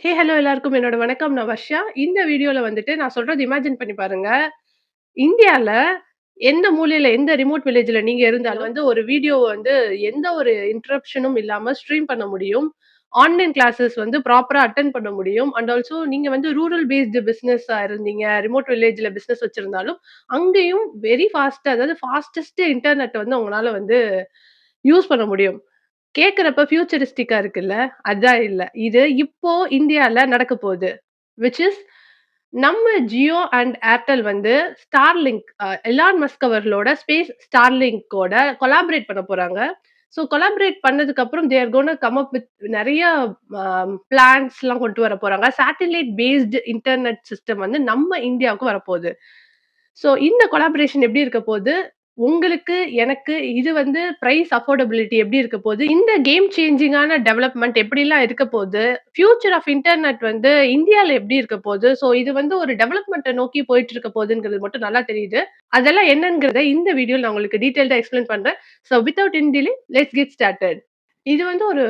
Hello எல்லாருக்கும் என்னோட வணக்கம். நான் வர்ஷா. இந்த வீடியோல வந்துட்டு நான் சொல்றது இமேஜின் பண்ணி பாருங்க. இந்தியால எந்த மூலையில, எந்த ரிமோட் வில்லேஜ்ல நீங்க இருந்தாலும் வந்து ஒரு வீடியோ வந்து எந்த ஒரு இன்டரப்ஷனும் இல்லாம ஸ்ட்ரீம் பண்ண முடியும். ஆன்லைன் கிளாஸஸ் வந்து ப்ராப்பரா அட்டெண்ட் பண்ண முடியும். அண்ட் ஆல்சோ நீங்க வந்து ரூரல் பேஸ்டு பிசினஸா இருந்தீங்க, ரிமோட் வில்லேஜ்ல பிசினஸ் வச்சிருந்தாலும், அங்கேயும் வெரி ஃபாஸ்ட்டா அதாவது ஃபாஸ்டஸ்ட் இன்டர்நெட் வந்து உங்களால வந்து யூஸ் பண்ண முடியும். கேட்கிறப்ப ஃபியூச்சரிஸ்டிக்கா இருக்குல்ல? அதான் இல்ல. இது இப்போ இந்தியால நடக்க போது. விச் இஸ் நம்ம ஜியோ அண்ட் ஏர்டெல் வந்து ஸ்டார்லிங்க் எலான் மஸ்க் அவர்களோட ஸ்பேஸ் ஸ்டார்லிங்கோட கொலாபரேட் பண்ண போறாங்க. ஸோ கொலாபரேட் பண்ணதுக்கு அப்புறம் they are gonna come up with நெறைய பிளான்ஸ்லாம் கொண்டு வர போறாங்க. சேட்டலைட் பேஸ்டு இன்டர்நெட் சிஸ்டம் வந்து நம்ம இந்தியாவுக்கு வரப்போது. ஸோ இந்த கொலாபரேஷன் எப்படி இருக்க போது? உங்களுக்கு, எனக்கு இது வந்து பிரைஸ் அஃபோர்டபிலிட்டி எப்படி இருக்க போது? இந்த கேம் சேஞ்சிங்கான டெவலப்மென்ட் எப்படிலாம் இருக்க போது? ஃபியூச்சர் ஆஃப் இன்டர்நெட் வந்து இந்தியால எப்படி இருக்க போது? ஸோ இது வந்து ஒரு டெவலப்மென்ட்ட நோக்கி போயிட்டு இருக்க போதுங்கிறது மட்டும் நல்லா தெரியுது. அதெல்லாம் என்னங்கிறத இந்த வீடியோல நான் உங்களுக்கு டீடைல்டா எக்ஸ்பிளைன் பண்றேன். So without any delay let's get started. இது வந்து ஒரு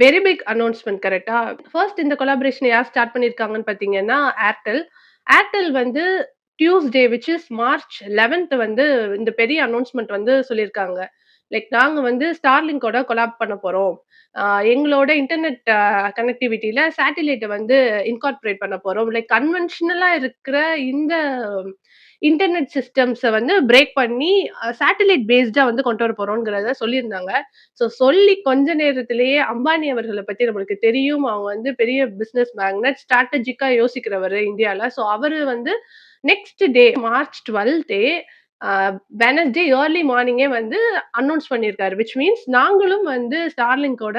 வெரி பிக் அனவுன்ஸ்மென்ட் கரெக்ட்டா? ஃபர்ஸ்ட் இந்த கொலாபரேஷன் யார் ஸ்டார்ட் பண்ணியிருக்காங்கன்னு பார்த்தீங்கன்னா, ஏர்டெல். ஏர்டெல் வந்து Tuesday which is March 11th வந்து இந்த பெரிய அனவுன்ஸ்மென்ட் வந்து சொல்லியிருக்காங்க. லைக் நாங்க வந்து ஸ்டார்லிங்கோட கொலாப் பண்ண போறோம். அ எங்களோட இன்டர்நெட் கனெக்டிவிட்டில சேட்டிலைட்ட வந்து இன்கார்ப்பரேட் பண்ண போறோம். லைக் கன்வென்ஷனலா இருக்கிற இந்த இன்டர்நெட் சிஸ்டம்ஸ வந்து பிரேக் பண்ணி சேட்டலைட் பேஸ்டா வந்து கொண்டு வர போறோம்ங்கிறத சொல்லியிருந்தாங்க. சொல்லி கொஞ்ச நேரத்திலேயே அம்பானி அவர்கள பத்தி நம்மளுக்கு தெரியும். அவங்க வந்து பெரிய பிசினஸ் மேக்னட், ஸ்ட்ராட்டஜிக்கா யோசிக்கிறவரு இந்தியால. அவரு வந்து நெக்ஸ்ட் டே மார்ச் 12 அ வெட்னஸ்டே ஏர்லி மார்னிங்கே வந்து அனவுன்ஸ் பண்ணியிருக்காரு. விச் மீன்ஸ் நாங்களும் வந்து ஸ்டார்லிங்கோட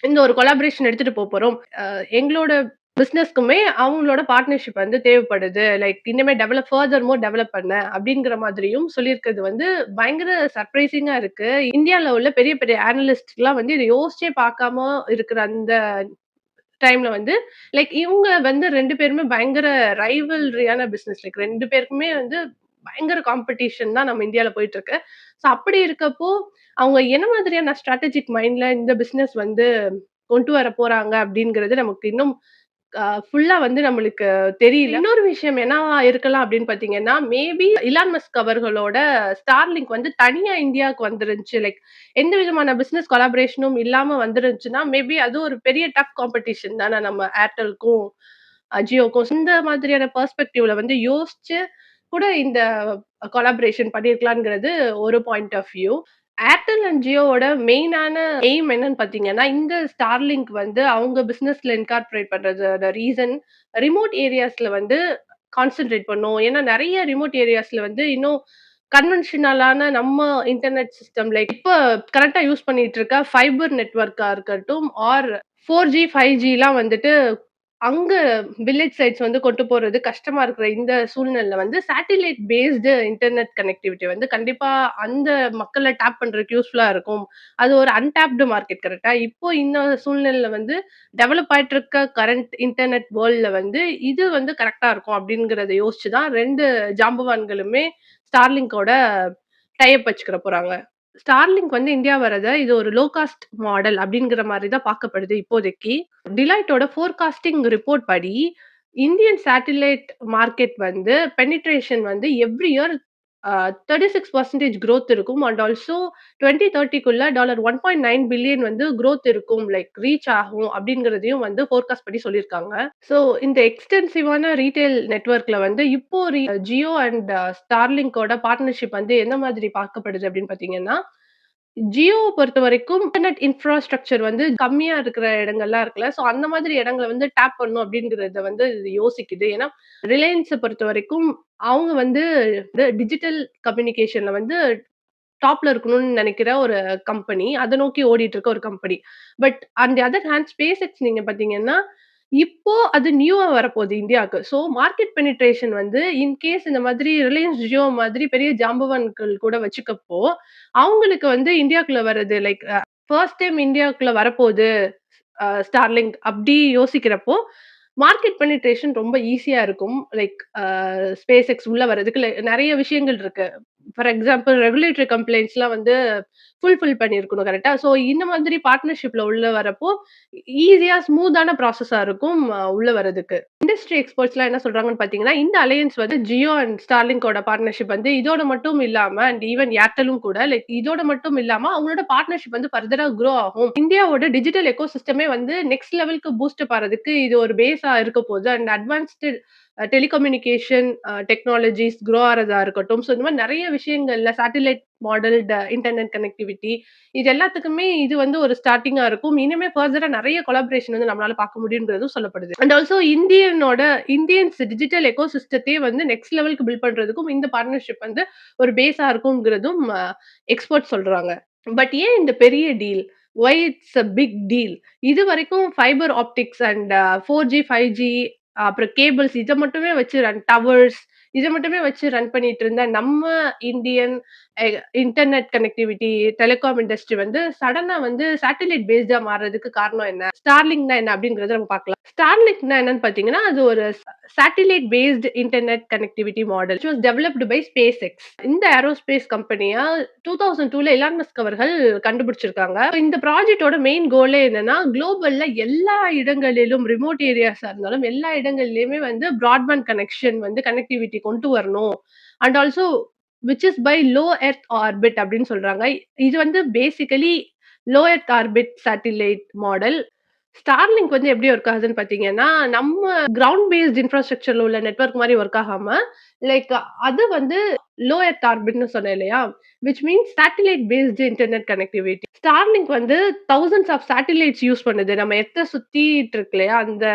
இந்த ஒரு கொலாபரேஷன் எடுத்துட்டு போறோம். எங்களோட பிசினஸ்க்குமே அவங்களோட பார்ட்னர்ஷிப் வந்து தேவைப்படுது. லைக் இனிமே ஃபர்தர் மோர் டெவலப் பண்ண அப்படிங்கிற மாதிரியும் சொல்லியிருக்கிறது வந்து பயங்கர சர்ப்ரைசிங்கா இருக்கு. இந்தியால உள்ள பெரிய பெரிய அனலிஸ்ட்லாம் வந்து இத யோசிச்சே பார்க்காம இருக்கிற அந்த டைம்ல வந்து லைக் இவங்க வந்து 2 பேருமே பயங்கர ரைவல்ரியான பிசினஸ். லைக் 2 பேருக்குமே வந்து பயங்கர காம்படிஷன் தான் நம்ம இந்தியால போயிட்டு இருக்கு. அப்படி இருக்கப்போ, அவங்க என்ன மாதிரியான ஸ்ட்ராட்டஜிக் மைண்ட்ல இந்த பிசினஸ் வந்து கொண்டு வர போறாங்க அப்படிங்கிறது நமக்கு இன்னும் ஃபுல்லா வந்து நம்மளுக்கு தெரியல. இன்னொரு விஷயம் என்னவா இருக்கலாம் அப்படின்னு பார்த்தீங்கன்னா, மேபி இலான் மஸ்க் அவர்களோட ஸ்டார்லிங்க் வந்து தனியா இந்தியாவுக்கு வந்துருந்துச்சு. லைக் எந்த விதமான பிசினஸ் கொலாபரேஷனும் இல்லாம வந்துருந்துச்சுன்னா, மேபி அது ஒரு பெரிய டஃப் காம்படிஷன் தானே நம்ம ஏர்டெல்க்கும், ஜியோக்கும். இந்த மாதிரியான பெர்ஸ்பெக்டிவ்ல வந்து யோசிச்சு கூட இந்த கொலாபரேஷன் பண்ணியிருக்கலாம்ங்கிறது ஒரு point of view. Airtel and ஜியோவோட மெயினான எய்ம் என்னன்னு பார்த்தீங்கன்னா, இந்த ஸ்டார்லிங்க் வந்து அவங்க பிசினஸ்ல இன்கார்ப்பரேட் பண்றதோட ரீசன் ரிமோட் ஏரியாஸ்ல வந்து கான்சன்ட்ரேட் பண்ணும். ஏன்னா நெறைய ரிமோட் ஏரியாஸ்ல வந்து இன்னும் கன்வென்ஷனலான நம்ம இன்டர்நெட் சிஸ்டம் லைக் இப்ப கரண்ட்டா யூஸ் பண்ணிட்டு இருக்க ஃபைபர் நெட்வொர்க்கா இருக்கட்டும் ஆர் 4G, 5Gலாம் வந்துட்டு அங்க வில்லேஜ் சைட்ஸ் வந்து கொண்டு போறது கஷ்டமா இருக்கிற இந்த சூழ்நிலையில வந்து சேட்டிலைட் பேஸ்டு இன்டர்நெட் கனெக்டிவிட்டி வந்து கண்டிப்பா அந்த மக்கள டேப் பண்றதுக்கு யூஸ்ஃபுல்லா இருக்கும். அது ஒரு அன்டாப்டு மார்க்கெட் கரெக்ட்டா? இப்போ இந்த சூழ்நிலையில வந்து டெவலப் ஆயிட்டு இருக்க கரண்ட் இன்டர்நெட் வேர்ல்ட்ல வந்து இது வந்து கரெக்ட்டா இருக்கும் அப்படிங்கிறத யோசிச்சு தான் 2 ஜாம்பவான்களுமே ஸ்டார்லிங்கோட டை அப் வச்சுக்கிற போறாங்க. ஸ்டார்லிங்க் வந்து இந்தியா வரத இது ஒரு லோ காஸ்ட் மாடல் அப்படிங்கிற மாரி தான் பார்க்கப்படுது இப்போதைக்கு. டிலைட்டோட ஃபோர்காஸ்டிங் ரிப்போர்ட் படி, இந்தியன் சேட்டிலைட் மார்க்கெட் வந்து பெனிட்ரேஷன் வந்து எவ்ரி இயர் 36% குரோத் இருக்கும். அண்ட் ஆல்சோ 2030க்குள்ள $1.9 பில்லியன் வந்து குரோத் இருக்கும். லைக் ரீச் ஆகும் அப்படிங்கிறதையும் வந்து ஃபோர்காஸ்ட் பண்ணி சொல்லியிருக்காங்க. ஸோ இந்த எக்ஸ்டென்சிவான ரீட்டெயில் நெட்வொர்க்ல வந்து இப்போ ஜியோ அண்ட் ஸ்டார்லிங்கோட பார்ட்னர்ஷிப் வந்து எந்த மாதிரி பார்க்கப்படுது அப்படின்னு பார்த்தீங்கன்னா, ஜியோவ பொறுத்தவரைக்கும் இன்டர்நெட் இன்ஃப்ராஸ்ட்ரக்சர் வந்து கம்மியா இருக்கிற இடங்கள்லாம் இருக்குல்ல. அந்த மாதிரி இடங்கள வந்து டேப் பண்ணணும் அப்படிங்கிறத வந்து இது யோசிக்குது. ஏன்னா, ரிலையன்ஸ பொறுத்தவரைக்கும் அவங்க வந்து டிஜிட்டல் கம்யூனிகேஷன்ல வந்து டாப்ல இருக்கணும்னு நெனைக்கிற ஒரு கம்பெனி. அத நோக்கி ஓடிட்டு இருக்க ஒரு company. But on the other hand SpaceX நீங்க பார்த்தீங்கன்னா, இப்போ அது நியூவா வரப்போது இந்தியாவுக்கு. மார்க்கெட் பெனிட்ரேஷன் வந்து இன் கேஸ் இந்த மாதிரி ரிலையன்ஸ் ஜியோ மாதிரி பெரிய ஜாம்பவான்கள் கூட வச்சுக்கப்போ, அவங்களுக்கு வந்து இந்தியாக்குள்ள வர்றது லைக் ஃபர்ஸ்ட் டைம் இந்தியாக்குள்ள வரப்போது ஸ்டார்லிங்க் அப்படி யோசிக்கிறப்போ, மார்க்கெட் பெனிட்ரேஷன் ரொம்ப ஈஸியா இருக்கும். லைக் SpaceX உள்ள வர்றதுக்கு நெறைய விஷயங்கள் இருக்கு. ஃபார் எக்ஸாம்பிள் ரெகுலேட்டரி கம்ப்ளைண்ட்ஸ்லாம் வந்து ஃபுல்ஃபில் பண்ணியிருக்கணும் கரெக்ட்டா? ஸோ இந்த மாதிரி பார்ட்னர்ஷிப்ல உள்ள வரப்போ, ஈஸியா ஸ்மூத்தான ப்ராசஸா இருக்கும் உள்ள வரதுக்கு. இண்டஸ்ட்ரி எக்ஸ்பர்ட்ஸ்லாம் என்ன சொல்றாங்கன்னு பார்த்தீங்கன்னா, இந்த அலையன்ஸ் வந்து ஜியோ அண்ட் ஸ்டார்லிங்கோட பார்ட்னர்ஷிப் வந்து இதோட மட்டும் இல்லாம அண்ட் ஈவன் ஏர்டெலும் கூட லைக் இதோட மட்டும் இல்லாம அவங்களோட பார்ட்னர்ஷிப் வந்து ஃபர்தரா குரோ ஆகும். இந்தியாவோட டிஜிட்டல் எக்கோசிஸ்டமே வந்து நெக்ஸ்ட் லெவலுக்கு பூஸ்ட் அப் ஆறதுக்கு இது ஒரு பேஸா இருக்க போது. And advanced telecommunication technologies grow ஆறதா இருக்கட்டும். ஸோ இந்த மாரி நெறைய விஷயங்கள்ல சேட்டலைட் மாடல்டு இன்டர்நெட் கனெக்டிவிட்டி இது எல்லாத்துக்குமே இது வந்து ஒரு ஸ்டார்ட்டிங்கா இருக்கும். இனிமே ஃபர்தரா நெறைய கொலாபரேஷன் வந்து நம்மளால பார்க்க முடியும்ன்றதும் சொல்லப்படுது. அண்ட் ஆல்சோ இந்தியன்ஸ் டிஜிட்டல் எக்கோசிஸ்டத்தையே வந்து நெக்ஸ்ட் லெவலுக்கு பில்ட் பண்றதுக்கும் இந்த பார்ட்னர்ஷிப் வந்து ஒரு பேஸா இருக்கும்ங்கிறதும் எக்ஸ்பர்ட்ஸ் சொல்றாங்க. பட் ஏன் இந்த பெரிய deal? Why it's a big deal? இதுவரைக்கும் fibre optics and 4G, 5G அப்புறம் கேபிள்ஸ் இத மட்டுமே வச்சு டவர்ஸ் இத மட்டுமே வச்சு ரன் பண்ணிட்டு இருந்த நம்ம இந்தியன் எ இன்டர்நெட் கனெக்டிவிட்டி, டெலிகாம் இண்டஸ்ட்ரி வந்து சடனா வந்து சேட்டலைட் பேஸ்டா மாறுறதுக்கு காரணம் என்ன? ஸ்டார்லிங்க்னா என்ன? அப்படிங்கிறத நம்ம பார்க்கலாம். ஸ்டார்லிங்க்னா என்னன்னு பார்த்தீங்கன்னா, அது ஒரு satellite based internet connectivity model. Which was developed by SpaceX. இந்த ஏரோஸ்பேஸ் கம்பெனியா 2002ல எலான் மஸ்க் அவர்கள் கண்டுபிடிச்சிருக்காங்க. இந்த ப்ராஜெக்ட்டோட மெயின் கோலே என்னன்னா, குளோபல்ல எல்லா இடங்களிலும் ரிமோட் ஏரியாஸா இருந்தாலும் எல்லா இடங்கள்லயுமே வந்து பிராட்பேண்ட் கனெக்ஷன் வந்து கனெக்டிவிட்டி கொண்டு வரணும். And also which is by low earth orbit அப்படின்னு சொல்றாங்க. இது வந்து basically low earth orbit satellite model. Starlink வந்து எப்படி ஒர்க் ஆகுதுன்னு பார்த்தீங்கன்னா, நம்ம கிரவுண்ட் பேஸ்ட் இன்ஃப்ராஸ்ட்ரக்சர்ல உள்ள நெட்வொர்க் மாரி ஒர்க் ஆகாம, லைக் அது வந்து லோ எர்த் ஆர்பிட்ன்னு சொன்னேன் இல்லையா? Which means satellite based internet connectivity. Starlink வந்து தௌசண்ட்ஸ் ஆஃப் சேட்டலைட்ஸ் யூஸ் பண்ணுது. நம்ம எர்த்த சுத்திட்டு இருக்கு இல்லையா? அந்த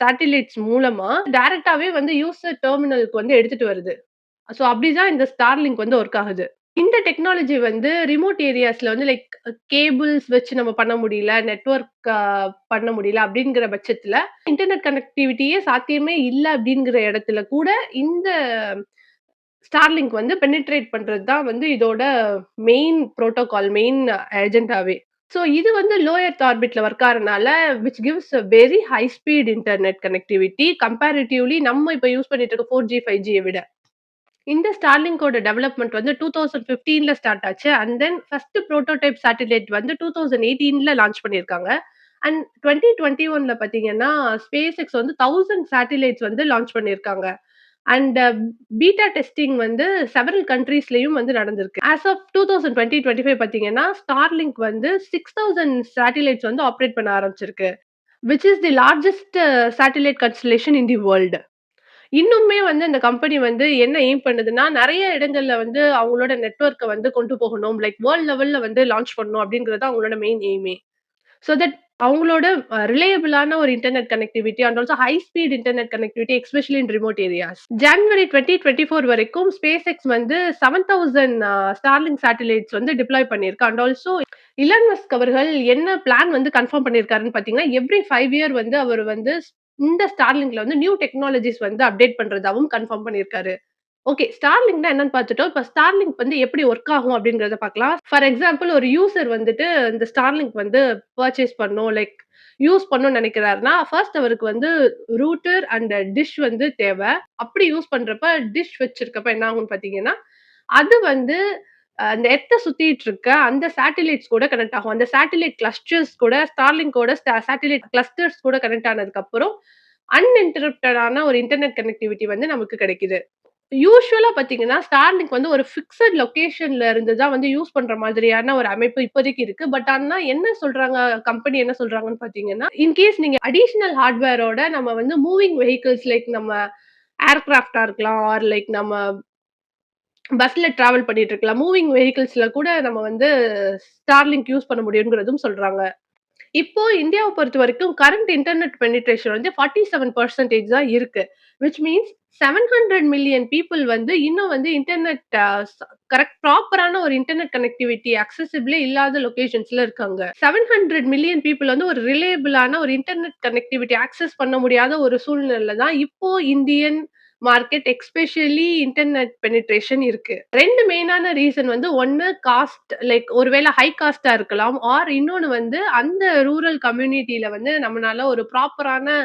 சேட்டலைட்ஸ் மூலமா டைரக்ட்டாவே வந்து யூசர் டெர்மினலுக்கு வந்து எடுத்துட்டு வருது. சோ அப்படிதான் இந்த ஸ்டார்லிங்க் வந்து ஒர்க் ஆகுது. இந்த டெக்னாலஜி வந்து ரிமோட் ஏரியாஸ்ல வந்து லைக் கேபிள்ஸ் வச்சு நம்ம பண்ண முடியல, நெட்வொர்க் பண்ண முடியல அப்படிங்கிற பட்சத்துல, இன்டர்நெட் கனெக்டிவிட்டியே சாத்தியமே இல்ல அப்படிங்கிற இடத்துல கூட இந்த ஸ்டார்லிங்க் வந்து பெனிட்ரேட் பண்றது தான் வந்து இதோட மெயின் புரோட்டோகால், மெயின் அஜெண்டாவே. சோ இது வந்து லோ எர்த் ஆர்பிட்ல ஒர்க் ஆறனால which gives a very high speed internet connectivity comparatively நம்ம இப்ப யூஸ் பண்ணிட்டு இருக்க 4G, 5Gய விட. இந்த ஸ்டார்லிங்கோட டெவலப்மெண்ட் வந்து 2015ல ஸ்டார்ட் ஆச்சு. And then first prototype satellite வந்து 2018ல லான்ச் பண்ணியிருக்காங்க. அண்ட் 2021ல பார்த்தீங்கன்னா, SpaceX வந்து 1000 சேட்டலைட்ஸ் வந்து லான்ச் பண்ணியிருக்காங்க. அண்ட் பீட்டா டெஸ்டிங் வந்து செவரல் கண்ட்ரீஸ்லயும் வந்து நடந்திருக்கு. ஆஸ் ஆஃப் 2020, 25 பார்த்தீங்கன்னா, ஸ்டார்லிங்க் வந்து 6000 சேட்டலைட்ஸ் வந்து ஆப்பரேட் பண்ண ஆரம்பிச்சிருக்கு. Which is the largest satellite constellation in the world. இன்னுமே வந்து இந்த கம்பெனி வந்து என்ன எய்ம் பண்ணுதுன்னா, நெறைய இடங்கள்ல வந்து அவங்களோட நெட்வொர்க்க வந்து கொண்டு போகணும். லைக் வேர்ல்ட் லெவல்ல வந்து லான்ச் பண்ணணும் அப்படிங்கிறது தான் அவங்களோட மெயின் எய்மே. சோ தட் அவங்களோட ரிலையபிளான ஒரு internet connectivity and also high speed internet connectivity especially in remote areas. January 2024 வரைக்கும் SpaceX வந்து 7000 ஸ்டார்லிங்க் சேட்டலைட்ஸ் வந்து டிப்ளாய் பண்ணியிருக்கு. அண்ட் ஆல்சோ இலான் மஸ்க் அவர்கள் என்ன பிளான் வந்து கன்ஃபார்ம் பண்ணியிருக்காருன்னு பார்த்தீங்கன்னா, எவ்ரி 5 இயர் வந்து அவர் வந்து இந்த ஸ்டார்லிங்க்ல வந்து நியூ டெக்னாலஜிஸ் வந்து அப்டேட் பண்றதாவும் கன்ஃபார்ம் பண்ணியிருக்காரு. ஓகே. ஸ்டார்லிங்க்னா என்னன்னு பார்த்துட்டோம். இப்ப ஸ்டார்லிங்க் வந்து எப்படி ஒர்க் ஆகும் அப்படிங்கிறத பார்க்கலாம். ஃபார் எக்ஸாம்பிள் ஒரு யூசர் வந்துட்டு இந்த ஸ்டார்லிங்க் வந்து பர்ச்சேஸ் பண்ணணும், லைக் யூஸ் பண்ணணும்னு நினைக்கிறாருன்னா, ஃபர்ஸ்ட் அவருக்கு வந்து ரூட்டர் அண்ட் டிஷ் வந்து தேவ. அப்படி யூஸ் பண்றப்ப டிஷ் வச்சிருக்கப்ப என்ன ஆகும்னு பார்த்தீங்கன்னா, அது வந்து அந்த எர்த்த சுத்திட்டு இருக்க அந்த சேட்டலைட்ஸ் கூட கனெக்ட் ஆகும். அந்த சேட்டலைட் கிளஸ்டர்ஸ் கூட ஸ்டார்லிங்கோட சேட்டலைட் கிளஸ்டர்ஸ் கூட கனெக்ட் ஆனதுக்கு அப்புறம் அன்இன்டரப்டடான ஒரு இன்டர்நெட் கனெக்டிவிட்டி வந்து நமக்கு கிடைக்குது. யூசுவலா பார்த்தீங்கன்னா, ஸ்டார்லிங்க் வந்து ஒரு ஃபிக்ஸட் லொகேஷன்ல இருந்து தான் வந்து யூஸ் பண்ற மாதிரியான ஒரு அமைப்பு இப்போதைக்கு இருக்கு. பட் ஆனா என்ன சொல்றாங்க கம்பெனி என்ன சொல்றாங்கன்னு பார்த்தீங்கன்னா, இன் கேஸ் நீங்க அடிஷனல் ஹார்ட்வேரோட நம்ம வந்து மூவிங் வெஹிக்கிள்ஸ் லைக் நம்ம ஏர்கிராஃப்ட்டா இருக்கலாம், ஆர் லைக் நம்ம பஸ்ல டிராவல் பண்ணிட்டு இருக்கலாம். மூவிங் வெஹிக்கிள்ஸ்ல கூட நம்ம வந்து ஸ்டார்லிங்க் யூஸ் பண்ண முடியும்ங்கிறதும் சொல்றாங்க. இப்போ இந்தியாவ பொறுத்தவரைக்கும் கரண்ட் இன்டர்நெட் பெனிட்ரேஷன் வந்து 47% தான் இருக்கு. விச் மீன்ஸ் 700 மில்லியன் பீப்பிள் வந்து இன்னும் வந்து இன்டர்நெட் கரெக்ட் ப்ராப்பரான ஒரு இன்டர்நெட் கனெக்டிவிட்டி அக்சஸிபிளே இல்லாத லொகேஷன்ஸ்ல இருக்காங்க. 700 மில்லியன் பீப்பிள் வந்து ஒரு ரிலையபிளான ஒரு இன்டர்நெட் கனெக்டிவிட்டி ஆக்சஸ் பண்ண முடியாத ஒரு சூழ்நிலையில தான் இப்போ Indian market especially internet penetration இருக்கு. 2 மெயினான ரீசன் வந்து ஒண்ணு காஸ்ட் லைக் ஒருவேள ஹை காஸ்ட்டா இருக்கலாம். ஆர் இன்னொன்னு வந்து அந்த ரூரல் கம்யூனிட்டில வந்து நம்மனால ஒரு ப்ராப்பரான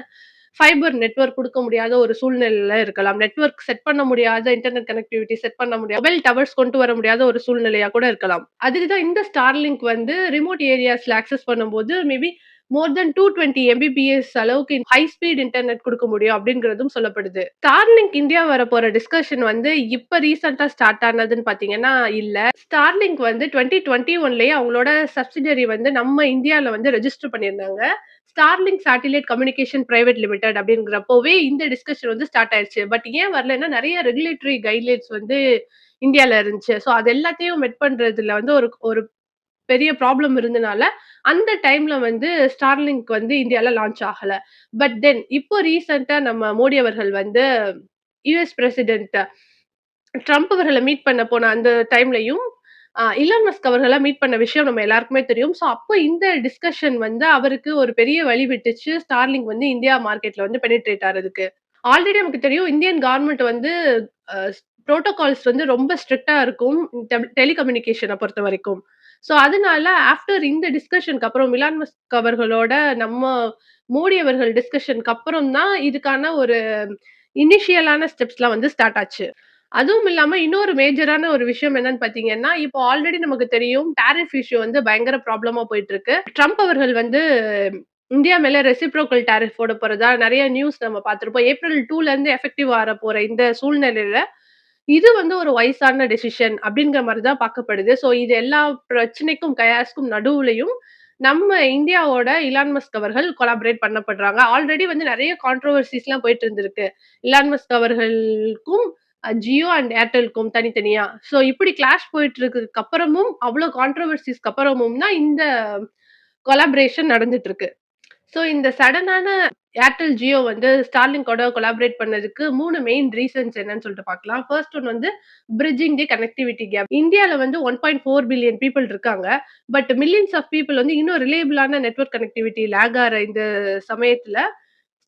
ஃபைபர் நெட்வொர்க் குடுக்க முடியாத ஒரு சூழ்நிலையில இருக்கலாம். நெட்வொர்க் செட் பண்ண முடியாத இன்டர்நெட் கனெக்டிவிட்டி செட் பண்ண முடியாது. மொபைல் டவர்ஸ் கொண்டு வர முடியாத ஒரு சூழ்நிலையா கூட இருக்கலாம். அதுக்கு தான் இந்த Starlink வந்து ரிமோட் ஏரியாஸ்ல ஆக்சஸ் பண்ணும்போது மேபி மோர் தென் 220 எம்பிபிஎஸ் அளவுக்கு ஹை ஸ்பீட் இன்டர்நெட் குடுக்க முடியும் அப்படிங்கிறதும் சொல்லப்படுது. Starlink இந்தியா வரப்போற டிஸ்கஷன் வந்து இப்ப ரீசென்ட்டா ஸ்டார்ட் ஆனதுன்னு பார்த்தீங்கன்னா இல்ல. Starlink வந்து 2021லயே அவங்களோட சப்சிடரி வந்து நம்ம இந்தியால வந்து ரெஜிஸ்டர் பண்ணியிருந்தாங்க. Starlink satellite communication private limited அப்படிங்கிறப்போவே இந்த டிஸ்கஷன் வந்து ஸ்டார்ட் ஆயிருச்சு. பட் ஏன் வரலன்னா நெறைய ரெகுலேட்டரி கைட்லைன்ஸ் வந்து இந்தியால இருந்துச்சு. சோ அது எல்லாத்தையும் மெட் பண்றதுல வந்து ஒரு ஒரு பெரிய ப்ராப்ளம் இருந்தனால, அந்த டைம்ல வந்து Starlink வந்து இந்தியால லான்ச் ஆகல. பட் தென் இப்போ ரீசென்ட்டா நம்ம மோடி அவர்கள் வந்து யுஎஸ் பிரசிடென்ட் ட்ரம்ப் அவர்கள மீட் பண்ண போன அந்த டைம்லயும், இலான் மஸ்க் அவர்கள மீட் பண்ண விஷயம் நம்ம எல்லாருக்குமே தெரியும். சோ அப்போ இந்த டிஸ்கஷன் வந்து அவருக்கு ஒரு பெரிய வழி விட்டுச்சு. Starlink வந்து இந்தியா மார்க்கெட்ல வந்து பெனிட்ரேட் ஆறதுக்கு. ஆல்ரெடி நமக்கு தெரியும் இந்தியன் கவர்ன்மெண்ட் வந்து அ புரோட்டோகால்ஸ் வந்து ரொம்ப ஸ்ட்ரிக்ட்டா இருக்கும். டெலிகம்யூனிகேஷன பொறுத்தவரைக்கும். சோ அதனால ஆஃப்டர் இந்த டிஸ்கஷனுக்கு அப்புறம் இலான் மஸ்க் அவர்களோட நம்ம மோடி அவர்கள் டிஸ்கஷனுக்கு அப்புறம் தான் இதுக்கான ஒரு இனிஷியலான ஸ்டெப்ஸ்லாம் வந்து ஸ்டார்ட் ஆச்சு. அதுவும் இல்லாம இன்னொரு மேஜரான ஒரு விஷயம் என்னன்னு பார்த்தீங்கன்னா, இப்போ ஆல்ரெடி நமக்கு தெரியும் டாரிஃப் இஷ்யூ வந்து பயங்கர ப்ராப்ளமா போயிட்டு இருக்கு. ட்ரம்ப் அவர்கள் வந்து இந்தியா மேல ரெசிப்ரோக்கல் டாரிஃப் போட போறதா நெறைய நியூஸ் நம்ம பார்த்திருப்போம். ஏப்ரல் 2லருந்து எஃபெக்டிவ் ஆறப்போற இந்த சூழ்நிலையில, இது வந்து ஒரு வைஸான டெசிஷன் அப்படிங்கிற மாரி தான் பார்க்கப்படுது. சோ இது எல்லா பிரச்சனைக்கும், கயாஸ்க்கும் நடுவுலயும் நம்ம இந்தியாவோட இலான் மஸ்க் அவர்கள் கொலாபரேட் பண்ணப்படுறாங்க. ஆல்ரெடி வந்து நெறைய கான்ட்ரோவர்சிஸ்லாம் போயிட்டு இருந்திருக்கு. இலான் மஸ்க் அவர்களுக்கும் ஜியோ அண்ட் ஏர்டெல்க்கும் தனித்தனியா. சோ இப்படி கிளாஷ் போயிட்டு இருக்கதுக்கு அப்புறமும், அவ்ளோ கான்ட்ரோவர்சிஸ்க்கு அப்புறமும் தான் இந்த கொலாபரேஷன் நடந்துட்டு இருக்கு. சோ இந்த சடனான ஏர்டெல், ஜியோ வந்து Starlinkஓட கொலாபரேட் பண்ணதுக்கு 3 மெயின் ரீசன்ஸ் என்னன்னு சொல்லிட்டு பார்க்கலாம். ஃபர்ஸ்ட் ஒன் வந்து பிரிட்ஜிங் தி கனெக்டிவிட்டி கேப். இந்தியால வந்து 1.4 பில்லியன் பீப்பிள் இருக்காங்க. பட் மில்லியன்ஸ் ஆஃப் பீப்பிள் வந்து இன்னும் ரிலையபிளான நெட்வொர்க் கனெக்டிவிட்டி லேக் ஆற இந்த சமயத்துல,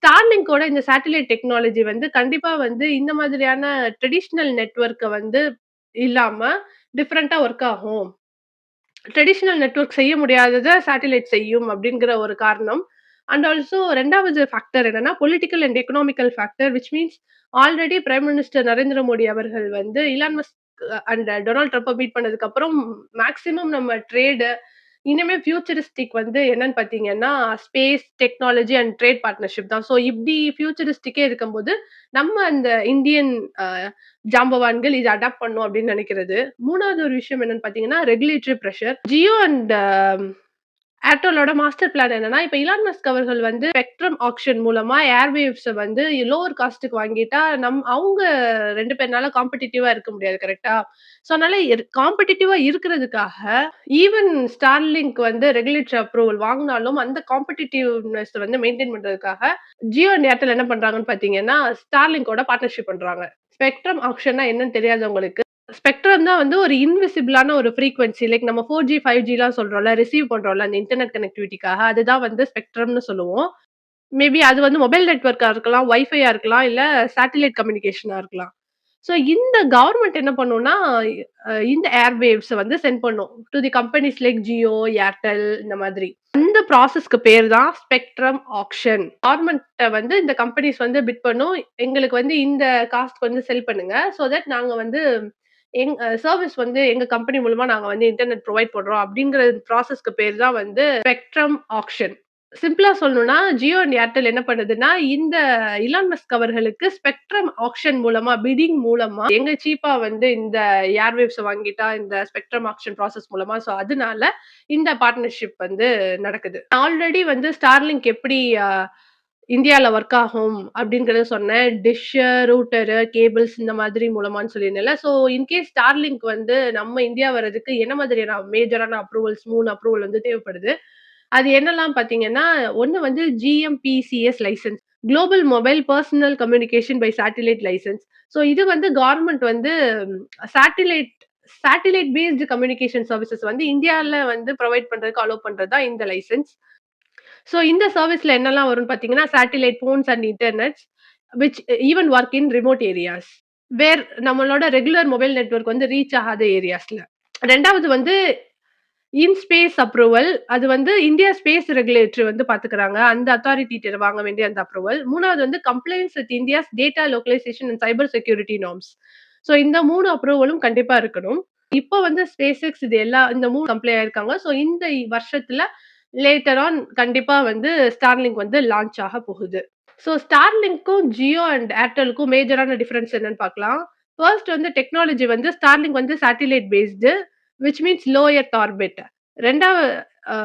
Starlinkஓட இந்த சேட்டலைட் டெக்னாலஜி வந்து கண்டிப்பா வந்து இந்த மாதிரியான ட்ரெடிஷனல் நெட்வொர்க்க வந்து இல்லாம டிஃபரண்டா ஒர்க் ஆகும். ட்ரெடிஷனல் நெட்வொர்க் செய்ய முடியாதத சேட்டிலைட் செய்யும் அப்படிங்கிற ஒரு காரணம். அண்ட் ஆல்சோ 2வது ஃபேக்டர் என்னன்னா, political and economical factor which means already prime minister Narendra Modi அவர்கள் வந்து இலான் மஸ்க் அண்ட் டொனால்ட் ட்ரம்ப மீட் பண்ணதுக்கு அப்புறம் மேக்ஸிமம் நம்ம ட்ரேடு இனிமே ஃபியூச்சரிஸ்டிக் வந்து என்னன்னு பார்த்தீங்கன்னா, space, technology and trade partnership தான். ஸோ இப்படி ஃபியூச்சரிஸ்டிக்கே இருக்கும்போது, நம்ம அந்த இந்தியன் அ ஜாம்பவான்கள் இத அடாப்ட் பண்ணும் அப்படின்னு நெனைக்கிறது. 3வது ஒரு விஷயம் என்னன்னு பார்த்தீங்கன்னா, ரெகுலேட்டரி பிரஷர். ஜியோ அண்ட் ஏர்டெல்லோட மாஸ்டர் பிளான் என்னன்னா, இப்ப இலான் மஸ்க் அவர்கள் வந்து ஸ்பெக்ட்ரம் ஆக்ஷன் மூலமா ஏர்வேவ்ஸ வந்து லோவர் காஸ்ட்க்கு வாங்கிட்டா, அவங்க 2 பேர்னால காம்படிட்டிவா இருக்க முடியாது. கரெக்ட்டா? சோ அதனால காம்படிட்டிவா இருக்கிறதுக்காக, ஈவன் Starlink வந்து ரெகுலேட்டரி அப்ரூவல் வாங்குனாலும், அந்த காம்படிட்டிவ்னெஸ் வந்து மெயின்டெயின் பண்றதுக்காக, ஜியோ அண்ட் ஏர்டெல் என்ன பண்றாங்கன்னு பார்த்தீங்கன்னா, Starlinkஓட பார்ட்னர்ஷிப் பண்றாங்க. ஸ்பெக்ட்ரம் ஆக்ஷன்னா என்னன்னு தெரியாதவங்களுக்கு, ஸ்பெக்ட்ரம் தான் வந்து ஒரு இன்விசிபிளான ஒரு ஃப்ரீக்வென்சி. லைக் நம்ம 4G, 5Gலாம் சொல்றோம்ல, ரிசீவ் பண்றோம்ல அந்த இன்டர்நெட் கனெக்டிவிட்டிக்காக. அதுதான் வந்து ஸ்பெக்ட்ரம்னு சொல்லுவோம். மேபி அது வந்து மொபைல் நெட்வொர்க்கா இருக்கலாம், வைஃபையா இருக்கலாம், இல்ல சேட்டலைட் கம்யூனிகேஷனா இருக்கலாம். சோ இந்த கவர்ன்மெண்ட் என்ன பண்ணும்னா, இந்த ஏர் வேவ்ஸ வந்து சென்ட் பண்ணும். To the companies like Jio, Airtel இந்த மாதிரி. அந்த ப்ராசஸ்க்கு பேர் தான் ஸ்பெக்ட்ரம் ஆக்ஷன். கவர்ன்மென்ட்ட வந்து இந்த கம்பெனிஸ் வந்து பிட் பண்ணும். எங்களுக்கு வந்து இந்த காஸ்ட்க்கு வந்து செல் பண்ணுங்க. சோ தட் நாங்க வந்து சர்விஸ் வந்து எங்க கம்பெனி மூலமா நாங்க வந்து இன்டர்நெட் புரொவைட் பண்றோம் அப்படிங்கிற ப்ராசஸ்க்கு பேர் தான் வந்து ஸ்பெக்ட்ரம் ஆக்ஷன். சிம்பிளா சொல்லணும்னா, ஜியோ அண்ட் ஏர்டெல் என்ன பண்ணுதுன்னா, இந்த இலான் மஸ்க் அவர்களுக்கு ஸ்பெக்ட்ரம் ஆக்ஷன் மூலமா, பிட்டிங் மூலமா எங்க சீப்பா வந்து இந்த ஏர்வேவ்ஸ வாங்கிட்டா, இந்த ஸ்பெக்ட்ரம் ஆக்ஷன் ப்ராசஸ் மூலமா, சோ அதனால இந்த பார்ட்னர்ஷிப் வந்து நடக்குது. ஆல்ரெடி வந்து Starlink எப்படி இந்தியால ஒர்க் ஆகும் அப்படிங்கிறத சொன்னேன். டிஷ்ஷு, ரூட்டரு, கேபிள்ஸ் இந்த மாதிரி மூலமான்னு சொல்லியிருந்தேன்ல. ஸோ இன்கேஸ் Starlink வந்து நம்ம இந்தியா வர்றதுக்கு என்ன மாதிரியான மேஜரான அப்ரூவல்ஸ் 3 அப்ரூவல் வந்து தேவைப்படுது. அது என்னலாம் பார்த்தீங்கன்னா, ஒண்ணு வந்து GMPCS licence. Global mobile personal communication by satellite licence. So இது வந்து கவர்ன்மெண்ட் வந்து satellite satellite based communication services வந்து இந்தியால வந்து புரொவைட் பண்றதுக்கு அலோவ் பண்றது தான் இந்த லைசென்ஸ். சோ இந்த சர்விஸ்ல என்னலாம் வரும்னு பார்த்தீங்கன்னா, satellite phones and internets which even work in remote areas. Where நம்மளோட ரெகுலர் மொபைல் நெட்வொர்க் வந்து ரீச் ஆகாத ஏரியாஸ்ல. 2வது வந்து இன் ஸ்பேஸ் அப்ரூவல் அது வந்து இந்தியா ஸ்பேஸ் ரெகுலேட்டரி வந்து பாத்துக்கிறாங்க. அந்த அத்தாரிட்டிட்ட வாங்க வேண்டிய அந்த அப்ரூவல். 3வது வந்து compliance with India's data localisation and cyber security norms. So இந்த 3 அப்ரூவலும் கண்டிப்பா இருக்கணும். இப்போ வந்து SpaceX இது இந்த 3 கம்ப்ளை ஆயிருக்காங்க. ஸோ இந்த வருஷத்துல லேட்டர் ஆன் கண்டிப்பா வந்து Starlink வந்து லான்ச் ஆக போகுது. ஸோ Starlinkக்கும் Jio அண்ட் Airtelக்கும் மேஜரான டிஃபரன்ஸ் என்னன்னு பார்க்கலாம். ஃபர்ஸ்ட் வந்து டெக்னாலஜி வந்து Starlink வந்து satellite based which means low earth orbit. 2வது அ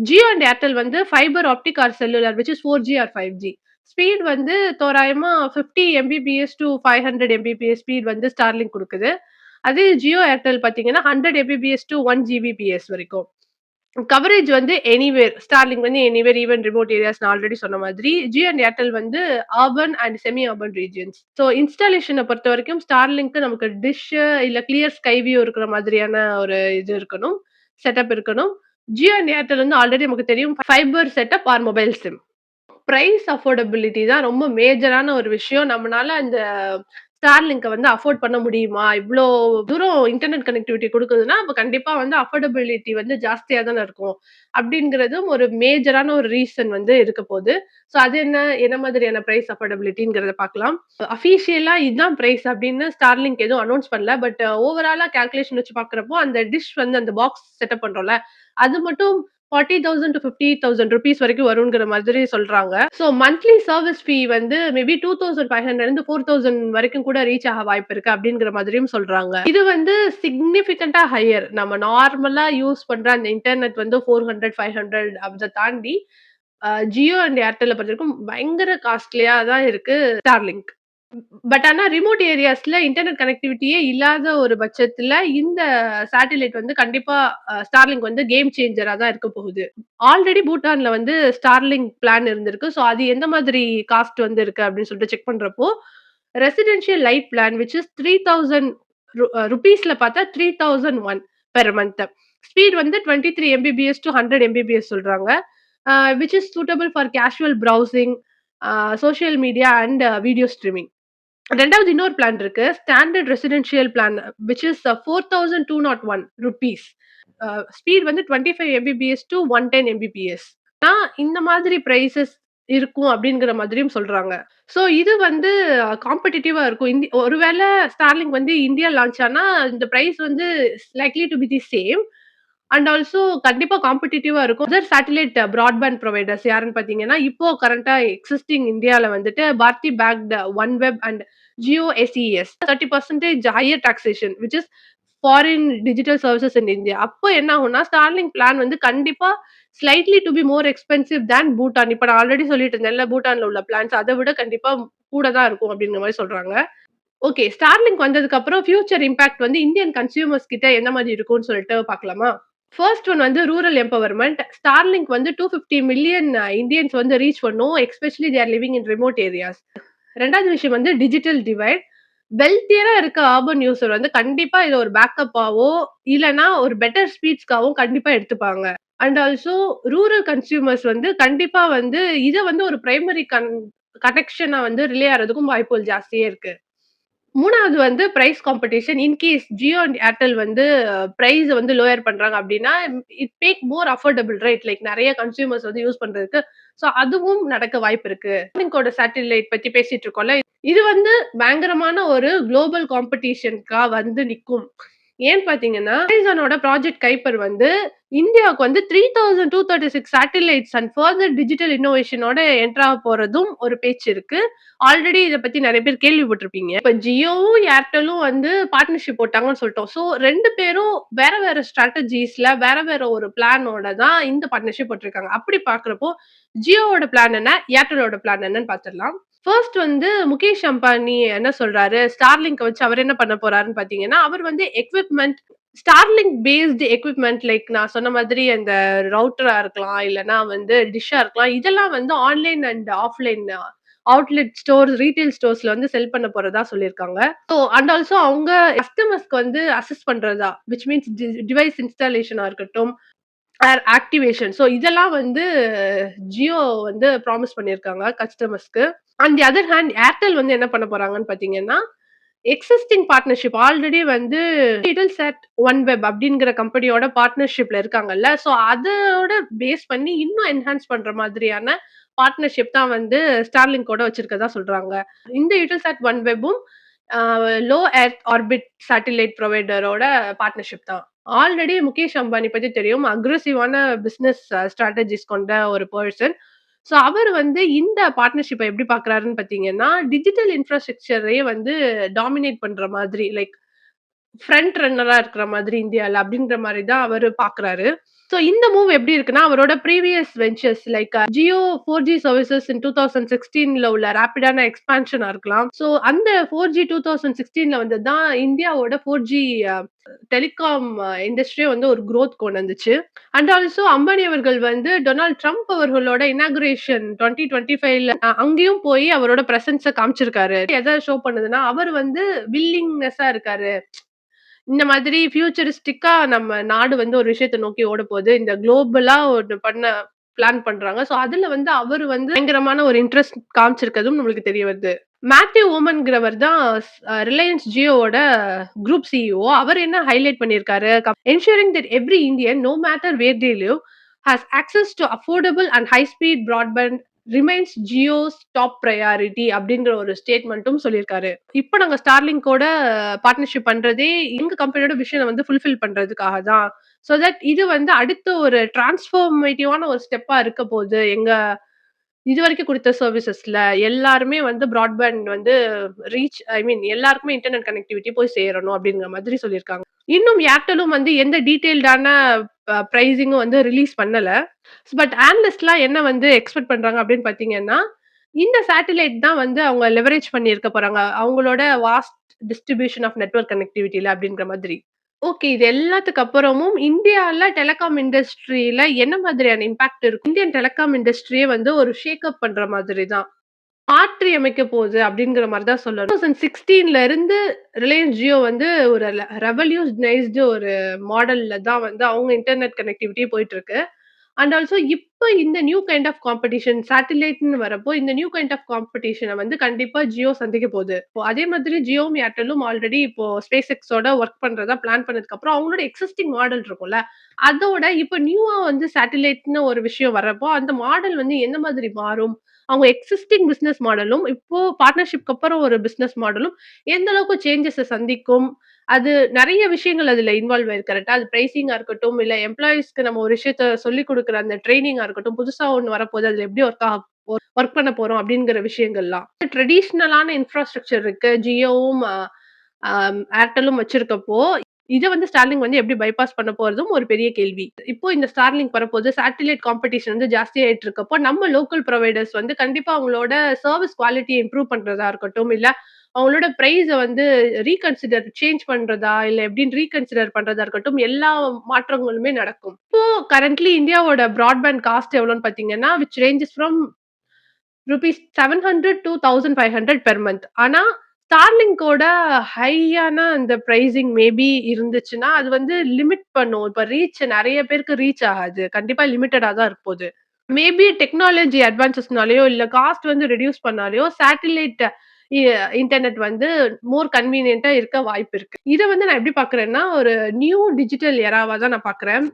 Jio அண்ட் Airtel வந்து fibre optic or cellular which is 4G or 5G. Speed வந்து தோராயமா 50 Mbps to 500 Mbps ஸ்பீட் வந்து Starlink குடுக்குது. அதே Jio, Airtel பார்த்தீங்கன்னா 100 Mbps to 1 Gbps வரைக்கும். கவரேஜ் வந்து எனிவேர். Starlink வந்து எனிவேர் ஈவன் ரிமோட் ஏரியாஸ் நான் ஆல்ரெடி சொன்ன மாதிரி. Jio அண்ட் Airtel வந்து urban and semi urban regions. So இன்ஸ்டாலேஷன பொறுத்தவரைக்கும் Starlinkக்கு நமக்கு டிஷ் இல்ல கிளியர் ஸ்கை வியூ இருக்கிற மாதிரியான ஒரு இது இருக்கணும். செட்டப் இருக்கணும். Jio அண்ட் Airtel வந்து ஆல்ரெடி நமக்கு தெரியும் fibre setup or mobile sim. Price affordability தான் ரொம்ப மேஜரான ஒரு விஷயம். நம்மனால அந்த Starlinkஅ வந்து அஃபோர்ட் பண்ண முடியுமா? இவ்ளோ தூரம் இன்டர்நெட் கனெக்டிவிட்டி குடுக்குதுன்னா, அப்ப கண்டிப்பா வந்து அஃபோர்டபிலிட்டி வந்து ஜாஸ்தியா தானே இருக்கும். அப்படிங்கிறதும் ஒரு மேஜரான ஒரு ரீசன் வந்து இருக்க போது. ஸோ அது என்ன மாதிரியான பிரைஸ் அஃபோர்டபிலிட்டிங்கிறத பார்க்கலாம். அஃபிஷியலா இதுதான் பிரைஸ் அப்படின்னு Starlink எதுவும் அனௌன்ஸ் பண்ணல. பட் ஓவராலா கால்குலேஷன் வச்சு பார்க்கிறப்போ, அந்த டிஷ் வந்து அந்த பாக்ஸ் செட்டப் பண்றோம்ல, அது மட்டும் 40,000 to 50,000 ரூபீஸ் வரைக்கும் வரும்ங்கிற மாதிரி சொல்றாங்க. சோ மந்த்லி சர்விஸ் ஃபீ வந்து மேபி 2,500 இருந்து 4,000 வரைக்கும் கூட ரீச் ஆக வாய்ப்பு இருக்கு அப்படிங்கிற மாதிரியும் சொல்றாங்க. இது வந்து சிக்னிஃபிகன்ட்டா ஹையர். நம்ம நார்மலா யூஸ் பண்ற அந்த இன்டர்நெட் வந்து 400, 500 அத தாண்டி Jio அண்ட் Airtelல பொறுத்தவரைக்கும் பயங்கர காஸ்ட்லியா தான் இருக்கு Starlink. பட் ஆனா ரிமோட் ஏரியாஸ்ல இன்டர்நெட் கனெக்டிவிட்டியே இல்லாத ஒரு பட்சத்துல இந்த சேட்டிலைட் வந்து கண்டிப்பா Starlink வந்து கேம் சேஞ்சரா தான் இருக்க போகுது. ஆல்ரெடி பூட்டான்ல வந்து Starlink பிளான் இருந்திருக்கு. சோ அது எந்த மாதிரி காஸ்ட் வந்து இருக்கு அப்படின்னு சொல்லிட்டு செக் பண்றப்போ, residential light plan which is 3000 ரூபீஸ்ல பார்த்தா 3001 பெர் மந்த். ஸ்பீட் வந்து 23 Mbps to 100 Mbps சொல்றாங்க. Which is suitable for casual browsing, social media and video streaming. 2வது இன்னொரு பிளான் இருக்கு. Standard residential plan which is 4201 rupees. Speed வந்து 25 Mbps to 110 Mbps. இந்த மாதிரி prices இருக்கும் அப்படிங்கிற மாதிரியும் சொல்றாங்க. சோ இது வந்து காம்படிட்டிவா இருக்கும். ஒருவேள Starlink வந்து இந்தியா லான்ச் ஆனா இந்த பிரைஸ் வந்து likely to be the same. And also கண்டிப்பா காம்படிட்டிவா இருக்கும். அதர் சேட்டலைட் பிராட்பேண்ட் புரொவைடர்ஸ் யாருன்னு பார்த்தீங்கன்னா, இப்போ கரண்ட்டா எக்ஸிஸ்டிங் இந்தியால வந்துட்டு Bharti backed OneWeb and Jio SES 30% higher taxation which is foreign digital services in India. அப்போ என்ன ஆகும்னா, Starlink பிளான் வந்து கண்டிப்பா slightly to be more expensive than Bhutan. இப்ப நான் ஆல்ரெடி சொல்லிட்டு இருந்தேன்ல, பூட்டான்ல உள்ள பிளான்ஸ் அத விட கண்டிப்பா கூட தான் இருக்கும் அப்படிங்கிற மாரி சொல்றாங்க. ஓகே. Starlink வந்ததுக்கு அப்புறம் ஃபியூச்சர் இம்பாக்ட் வந்து இந்தியன் கன்சியூமர்ஸ் கிட்ட எந்த மாரி இருக்கும்னு சொல்லிட்டு பார்க்கலாமா? ஃபர்ஸ்ட் ஒன் வந்து ரூரல் எம்பவர்மென்ட். Starlink வந்து 250 மில்லியன் இந்தியன்ஸ் வந்து ரீச் பண்ணும். Especially they are living in remote areas. 2வது விஷயம் வந்து டிஜிட்டல் டிவைட். வெல்த்தியரா இருக்க அர்பன் யூசர் வந்து கண்டிப்பா இத ஒரு பேக்கப்பாவோ, இல்லன்னா ஒரு பெட்டர் ஸ்பீட்ஸ்க்காவும் கண்டிப்பா எடுத்துப்பாங்க. அண்ட் ஆல்சோ ரூரல் கன்சியூமர்ஸ் வந்து கண்டிப்பா வந்து இத வந்து ஒரு பிரைமரி கனெக்ஷனா வந்து ரிலே ஆறதுக்கும் வாய்ப்புகள் ஜாஸ்தியே இருக்கு. 3வது வந்து price competition. In case Jio and Airtel வந்து பிரைஸ வந்து லோயர் பண்றாங்க அப்டின்னா, it make more affordable right. Like நெறைய கன்சியூமர்ஸ் வந்து யூஸ் பண்றதுக்கு. சோ அதுவும் நடக்க வாய்ப்பு இருக்கு. Starlinkஓட சேட்டலைட் பத்தி பேசிட்டு இருக்கோம்ல. இது வந்து பயங்கரமான ஒரு குளோபல் காம்படிஷன்க்கா வந்து நிக்கும். ஏன்னு பார்த்தீங்கன்னா, ஹாரிசானோட ப்ராஜெக்ட் கைப்பர் வந்து இந்தியாவுக்கு வந்து 3236 சேட்டலைட்ஸ் அண்ட் ஃபர்தர் டிஜிட்டல் இன்னோவேஷனோட என்டர் ஆக போறதும் ஒரு பேச்சு இருக்கு. ஆல்ரெடி இத பத்தி நெறைய பேர் கேள்விப்பட்டிருப்பீங்க. இப்ப Jioவும், Airtelலும் வந்து பார்ட்னர்ஷிப் போட்டாங்கன்னு சொல்ட்டோம். சோ 2 பேரும் வேற வேற ஸ்ட்ராட்டஜிஸ்ல வேற வேற ஒரு பிளானோட தான் இந்த பார்ட்னர்ஷிப் போட்டிருக்காங்க. அப்படி பார்க்கிறப்போ Jioவோட பிளான் என்ன? Airtelஓட பிளான் என்னன்னு பார்த்துடலாம். ஃபர்ஸ்ட் வந்து முகேஷ் அம்பானி என்ன சொல்றாரு, Starlinkஅ வச்சு அவர் என்ன பண்ண போறாருன்னு பார்த்தீங்கன்னா, அவர் வந்து equipment Starlink paste equipment like நான் சொன்ன மாதிரி அந்த ரவுட்டரா இருக்கலாம், இல்லன்னா வந்து டிஷ்ஷா இருக்கலாம். இதெல்லாம் வந்து online and offline outlet stores, retail ஸ்டோர்ஸ்ல வந்து செல் பண்ண போறதா சொல்லியிருக்காங்க. ஸோ அண்ட் ஆல்சோ அவங்க கஸ்டமர்ஸ்க்கு வந்து அசிஸ்ட் பண்றதா, விச் மீன்ஸ் டிவைஸ் இன்ஸ்டாலேஷனா இருக்கட்டும், ஆக்டிவேஷன். ஸோ இதெல்லாம் வந்து Jio வந்து ப்ராமிஸ் பண்ணியிருக்காங்க கஸ்டமர்ஸ்க்கு. On the other hand Airtel வந்து என்ன பண்ண போறாங்கன்னு பார்த்தீங்கன்னா, எக்ஸிஸ்டிங் பார்ட்னர்ஷிப் ஆல்ரெடி வந்து Eutelsat OneWeb அப்படிங்கிற கம்பெனியோட பார்ட்னர்ஷிப்ல இருக்காங்கல்ல. ஸோ அதோட பேஸ் பண்ணி இன்னும் என்ஹான்ஸ் பண்ற மாதிரியான பார்ட்னர்ஷிப் தான் வந்து Starlinkஓட வச்சிருக்கதா சொல்றாங்க. இந்த Eutelsat OneWebம் லோ எர்த் ஆர்பிட் சேட்டிலைட் புரொவைடரோட பார்ட்னர்ஷிப் தான். ஆல்ரெடி முகேஷ் அம்பானி பத்தி தெரியும். அக்ரெசிவான பிசினஸ் ஸ்ட்ராட்டஜிஸ் கொண்ட ஒரு பெர்சன். ஸோ அவரு வந்து இந்த பார்ட்னர்ஷிப்ப எப்படி பார்க்குறாருன்னு பார்த்தீங்கன்னா, டிஜிட்டல் இன்ஃப்ராஸ்ட்ரக்சரையே வந்து டாமினேட் பண்ற மாதிரி லைக் ஃப்ரண்ட் ரன்னரா இருக்கிற மாதிரி இந்தியால அப்படின்ற மாரி தான் அவரு பார்க்குறாரு. ஸோ இந்த மூவ் எப்படி இருக்குன்னா, அவரோட previous ventures like Jio 4G services in 2016ல உள்ள ரேப்பிடான எக்ஸ்பான்ஷனா இருக்கலாம். ஸோ அந்த 4G 2016ல வந்தது தான் இந்தியாவோட 4G டெலிகாம் இண்டஸ்ட்ரியே வந்து ஒரு குரோத் கொண்டு வந்துச்சு. அண்ட் ஆல்சோ அம்பானி அவர்கள் வந்து டொனால்ட் ட்ரம்ப் அவர்களோட இனாகுரேஷன் 2025ல அங்கேயும் போய் அவரோட பிரசன்ஸ காமிச்சிருக்காரு. எத ஷோ பண்ணுதுன்னா, அவர் வந்து வில்லிங்னெஸ்ஸா இருக்காரு. இந்த மாதிரி ஃபியூச்சரிஸ்டிக்கா நம்ம நாடு வந்து ஒரு விஷயத்த நோக்கி ஓடப்போது. இந்த குளோபலா ஒண்ணு பிளான் பண்றாங்க. சோ அதுல வந்து அவரு வந்து பயங்கரமான ஒரு இன்ட்ரெஸ்ட் காமிச்சிருக்கதும் நம்மளுக்கு தெரிய வருது. மேத்யூ ஓமன்ங்கிறவர் தான் ரிலையன்ஸ் ஜியோவோட குரூப் சிஇஓ. அவர் என்ன ஹைலைட் பண்ணியிருக்காரு, ensuring that every Indian no matter where they live has access to affordable and high speed broadband remains Jio's top priority அப்படிங்கிற ஒரு ஸ்டேட்மெண்ட்டும் சொல்லியிருக்காரு. இப்ப நாங்க ஸ்டார்லிங்கோட பார்ட்னர்ஷிப் பண்றதே எங்க கம்பெனியோட விஷன வந்து ஃபுல்ஃபில் பண்றதுக்காக தான். சோ தட் இது வந்து அடுத்த ஒரு டிரான்ஸ்ஃபார்மேட்டிவான ஒரு ஸ்டெப்பா இருக்க போது. எங்க இதுவரைக்கும் குடுத்த சர்விசஸ்ல எல்லாருமே வந்து பிராட்பேண்ட் வந்து ரீச் ஐ மீன் எல்லாருக்குமே இன்டர்நெட் கனெக்டிவிட்டி போய் சேரணும் அப்படிங்கிற மாதிரி சொல்லியிருக்காங்க. இன்னும் ஏர்டெலும் வந்து எந்த டீட்டெயில்டான பிரைசிங்கும் வந்து ரிலீஸ் பண்ணல. பட் அனலிஸ்ட்லாம் என்ன வந்து எக்ஸ்பெக்ட் பண்றாங்க அப்படின்னு பார்த்தீங்கன்னா, இந்த சேட்டலைட் தான் வந்து அவங்க லெவரேஜ் பண்ணி இருக்க போறாங்க. அவங்களோட வாஸ்ட் டிஸ்ட்ரிபியூஷன் ஆஃப் நெட்வொர்க் கனெக்டிவிட்டில அப்படிங்கிற மாதிரி. ஓகே. இது எல்லாத்துக்கு அப்புறமும் இந்தியால டெலிகாம் இண்டஸ்ட்ரியில என்ன மாதிரியான இம்பாக்ட் இருக்கும்? இந்தியன் டெலிகாம் இண்டஸ்ட்ரியே வந்து ஒரு ஷேக் அப் பண்ற மாதிரி தான். மாற்றி அமைக்க போகுது அப்படிங்கிற மாரி தான் சொல்லணும். 2016ல இருந்து ரிலையன்ஸ் ஜியோ வந்து ஒரு ரெவல்யூஷனைஸ்டு ஒரு மாடல்ல தான் வந்து அவங்க இன்டர்நெட் கனெக்டிவிட்டியே போயிட்டு இருக்கு. அண்ட் ஆல்சோ இப்ப இந்த நியூ கைண்ட் ஆஃப் காம்படிஷன் சேட்டலைட்ன்னு வரப்போ, இந்த நியூ கைண்ட் ஆஃப் காம்படிஷன வந்து கண்டிப்பா ஜியோ சந்திக்க போகுது. இப்போ அதே மாதிரி ஜியோவும், ஏர்டெல்லும் ஆல்ரெடி இப்போ ஸ்பேஸ் எக்ஸோட வொர்க் பண்றதா பிளான் பண்ணதுக்கு அப்புறம் அவங்களோட எக்ஸிஸ்டிங் மாடல் இருக்கும்ல. அதோட இப்ப நியூவா வந்து சேட்டலைட்ன்னு ஒரு விஷயம் வரப்போ, அந்த மாடல் வந்து எந்த மாதிரி மாறும்? அவங்க எக்ஸிஸ்டிங் பிசினஸ் மாடலும், இப்போ பார்ட்னர்ஷிப்க்கு அப்புறம் ஒரு பிசினஸ் மாடலும் எந்த அளவுக்கு சேஞ்சஸ சந்திக்கும்? அது நெறைய விஷயங்கள் அதுல இன்வால்வ் ஆயிருக்கு கரெக்ட்டா? அது பிரைசிங்கா இருக்கட்டும், இல்ல எம்ப்ளாயீஸ்க்கு நம்ம ஒரு விஷயத்த சொல்லிக் குடுக்குற அந்த ட்ரெய்னிங்கா இருக்கட்டும், புதுசா ஒண்ணு வரப்போது, அதுல எப்படி ஒர்க் பண்ண போறோம் அப்படிங்கிற விஷயங்கள்லாம். ட்ரெடிஷனலான இன்ஃப்ராஸ்ட்ரக்சர் இருக்கு. ஜியோவும் ஏர்டெல்லும் வச்சிருக்கப்போ, இத வந்து ஸ்டார்லிங்க் வந்து எப்படி பைபாஸ் பண்ண போறதும் ஒரு பெரிய கேள்வி. இப்போ இந்த ஸ்டார்லிங்க் வரப்போது, சேட்டலைட் காம்படிஷன் வந்து ஜாஸ்தியாயிட்டு இருக்கப்போ, நம்ம லோக்கல் புரொவைடர்ஸ் வந்து கண்டிப்பா அவங்களோட சர்விஸ் குவாலிட்டிய இம்ப்ரூவ் பண்றதா இருக்கட்டும், இல்ல அவங்களோட பிரைஸ வந்து சேஞ்ச் பண்றதா, இல்ல எப்படின்னு ரீகன்சிடர் பண்றதா இருக்கட்டும், எல்லா மாற்றங்களுமே நடக்கும். இப்போ கரண்ட்லி இந்தியாவோட பிராட்பேண்ட் காஸ்ட் எவ்வளோன்னு பார்த்தீங்கன்னா, which ranges from rupees 700 to 1500 per month. ஆனா, ஸ்டார்லிங்கோட ஹையான அந்த பிரைசிங் மேபி இருந்துச்சுன்னா, அது வந்து லிமிட் பண்ணும். இப்ப நெறைய பேருக்கு ரீச் ஆகாது. கண்டிப்பா லிமிட்டடா தான் இருக்கப்போது. மேபி டெக்னாலஜி அட்வான்சஸ்னாலயோ, இல்ல காஸ்ட் வந்து ரெடியூஸ் பண்ணாலயோ, சேட்டிலைட் இ இன்டர்நெட் வந்து மோர் கன்வீனியன்ட்டா இருக்க வாய்ப்பு இருக்கு. இத வந்து நான் எப்படி பார்க்குறேன்னா, ஒரு நியூ டிஜிட்டல் எராவா தான் நான் பார்க்குறேன்.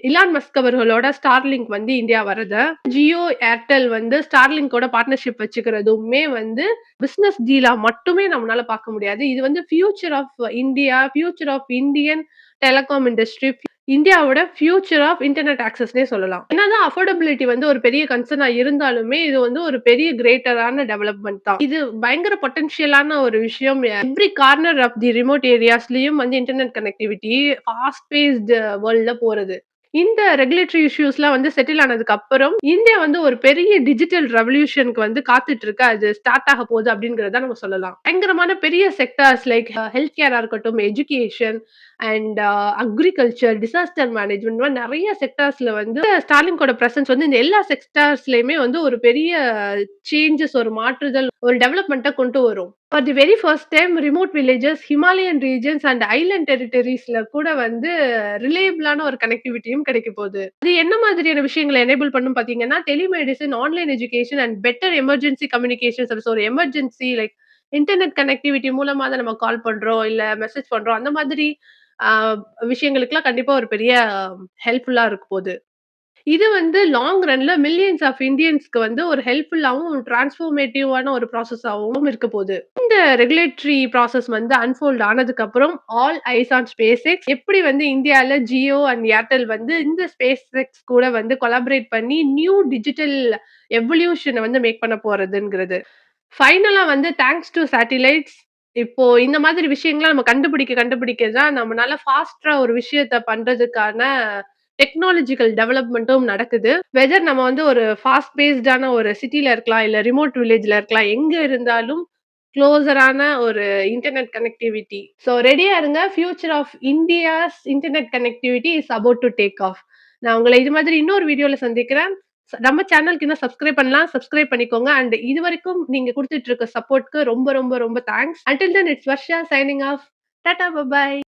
இலான் மஸ்க் அவர்களோட ஸ்டார்லிங்க் வந்து இந்தியா வரத, ஜியோ, ஏர்டெல் வந்து ஸ்டார்லிங்கோட பார்ட்னர்ஷிப் வச்சுக்கிறதுமே வந்து பிசினஸ் டீலா மட்டுமே நம்மளால பார்க்க முடியாது. இது வந்து future of India, future of Indian telecom industry, இந்தியாவோட ஃபியூச்சர் ஆஃப் இன்டர்நெட் ஆக்சஸ்ன்னே சொல்லலாம். என்னதான் அஃபோர்டபிலிட்டி வந்து ஒரு பெரிய கன்சர்னா இருந்தாலுமே, இது வந்து ஒரு பெரிய கிரேட்டரான டெவலப்மெண்ட் தான். இது பயங்கர பொட்டன்ஷியலான ஒரு விஷயம். Every corner of the remote ஏரியாஸ்லயும் வந்து இன்டர்நெட் கனெக்டிவிட்டி ஃபாஸ்ட் பேஸ்டு வேர்ல்ட்ல போறது. இந்த ரெகுலேட்டரி இஷ்யூஸ்லாம் வந்து செட்டில் ஆனதுக்கு அப்புறம், இந்தியா வந்து ஒரு பெரிய டிஜிட்டல் ரெவல்யூஷனுக்கு வந்து காத்துட்டு இருக்கு. அது ஸ்டார்ட் ஆக போகுது அப்படிங்கிறத நம்ம சொல்லலாம். பயங்கரமான பெரிய செக்டார்ஸ் லைக் ஹெல்த் கேரா இருக்கட்டும், education and agriculture, disaster management இந்த மாரி நெறைய செக்டார்ஸ்ல வந்து ஸ்டார்லிங்கோட பிரசன்ஸ் வந்து இந்த எல்லா செக்டார்ஸ்லயுமே வந்து ஒரு பெரிய சேஞ்சஸ், ஒரு மாற்றுதல், ஒரு டெவலப்மெண்ட்ட கொண்டு வரும். For the very first time remote villages, Himalayan regions and island டெரிட்டரீஸ்ல கூட வந்து ரிலையபிளான ஒரு கனெக்டிவிட்டியும் கிடைக்க போகுது. அது என்ன மாதிரியான விஷயங்கள எனேபிள் பண்ணும் பார்த்தீங்கன்னா, telemedicine, online education and better emergency communication service. ஒரு எமர்ஜென்சி லைக் இன்டர்நெட் கனெக்டிவிட்டி மூலமா தான் நம்ம கால் பண்றோம், இல்ல மெசேஜ் பண்றோம். அந்த மாதிரி அ விஷயங்களுக்குலாம் கண்டிப்பா ஒரு பெரிய ஹெல்ப்ஃபுல்லா இருக்க போது. இது வந்து லாங் ரன்ல மில்லியன்ஸ் ஆஃப் இந்தியன்ஸ்க்கு வந்து ஒரு ஹெல்ப்ஃபுல்லாவும், டிரான்ஸ்ஃபார்மேட்டிவான ஒரு ப்ராசஸாவும் இருக்க போது. இந்த ரெகுலேட்டரி ப்ராசஸ் வந்து அன்ஃபோல்ட் ஆனதுக்கப்புறம், all eyes on space X எப்படி வந்து இந்தியால ஜியோ அண்ட் ஏர்டெல் வந்து இந்த ஸ்பேஸ் எக்ஸ் கூட வந்து கொலாபரேட் பண்ணி நியூ டிஜிட்டல் எவல்யூஷன வந்து மேக் பண்ண போறதுங்கிறது. ஃபைனலா வந்து தேங்க்ஸ் டூ சேட்டிலைட்ஸ் இப்போ இந்த மாதிரி விஷயங்கள நம்ம கண்டுபிடிக்க தான் நம்மனால ஃபாஸ்ட்டா ஒரு விஷயத்த பண்றதுக்கான டெக்னாலஜிக்கல் டெவலப்மென்ட்டும் நடக்குது. வெதர் நம்ம வந்து ஒரு ஃபாஸ்ட் பேஸ்டான ஒரு சிட்டில இருக்கலாம், இல்ல ரிமோட் வில்லேஜ்ல இருக்கலாம். எங்க இருந்தாலும் க்ளோசரான ஒரு இன்டர்நெட் கனெக்டிவிட்டி. ஸோ ரெடியா இருங்க. Future of India's internet connectivity is about to take off. நான் உங்கள இது மாதிரி இன்னொரு வீடியோல சந்திக்கிறேன். நம்ம சேனலுக்கு இன்னும் சப்ஸ்கிரைப் பண்ணலாம். சப்ஸ்கிரைப் பண்ணிக்கோங்க. அண்ட் இதுவரைக்கும் நீங்க குடுத்துட்டு இருக்க சப்போர்ட்க்கு ரொம்ப ரொம்ப ரொம்ப thanks. Until then it's Varsha signing off. Tata! Bye by.